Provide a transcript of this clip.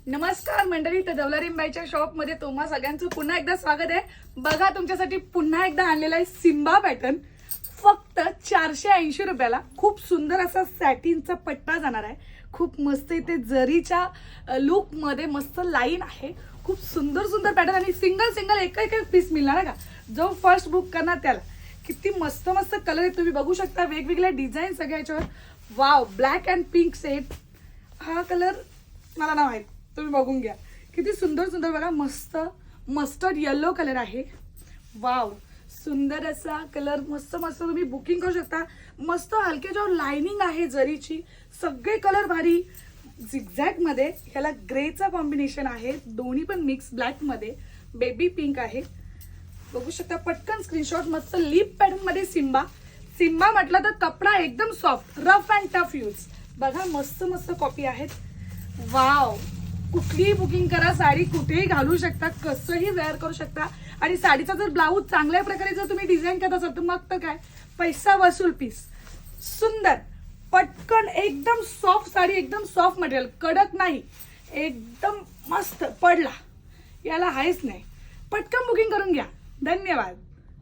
नमस्कार मंडळी, तर दौलरीबाईच्या शॉपमध्ये तुम्हा सगळ्यांचं पुन्हा एकदा स्वागत आहे। बघा, तुमच्यासाठी पुन्हा एकदा आणलेला आहे सिम्बा पॅटर्न फक्त 480 रुपयाला। खूप सुंदर असा सॅटिनचा पट्टा जाणार आहे, खूप मस्त इथे जरीच्या लुक मध्ये मस्त लाईन आहे। खूप सुंदर सुंदर पॅटर्न आणि सिंगल एक पीस मिळणार का, जो फर्स्ट बुक करणार त्याला। किती मस्त मस्त कलर आहेत, तुम्ही बघू शकता, वेगवेगळ्या डिझाईन सगळ्या याच्यावर। Wow, black and pink set, हा कलर मला ना माहित, तुम्ही बघून घ्या किती सुंदर सुंदर। बघा, मस्त मस्टर्ड येलो कलर आहे। वाव, सुंदर असा कलर, मस्त मस्त तुम्ही बुकिंग करू शकता। मस्त हलके जो लाइनिंग आहे जरीची, सगळे कलर भारी। झिगझॅग मध्ये ह्याला ग्रेचा कॉम्बिनेशन आहे, दोन्ही पण मिक्स ब्लॅक मध्ये, बेबी पिंक आहे, बघू शकता। पटकन स्क्रीनशॉट। मस्त लिप पॅटर्न मध्ये सिम्बा म्हटलं तर कपडा एकदम soft, rough and tough use. बघा, मस्त मस्त कॉपी आहेत। वाव, कुठलीही बुकिंग करा, साडी कुठेही घालू शकता, कसंही वेअर करू शकता। आणि साडीचा जर ब्लाऊज चांगल्या प्रकारे जर तुम्ही डिझाईन करत असाल तर मग तर काय, पैसा वसूल पीस। सुंदर, पटकन, एकदम सॉफ्ट साडी, एकदम सॉफ्ट मटेरियल, कडक नाही, एकदम मस्त। पडला याला हायच नाही, पटकन बुकिंग करून घ्या। धन्यवाद।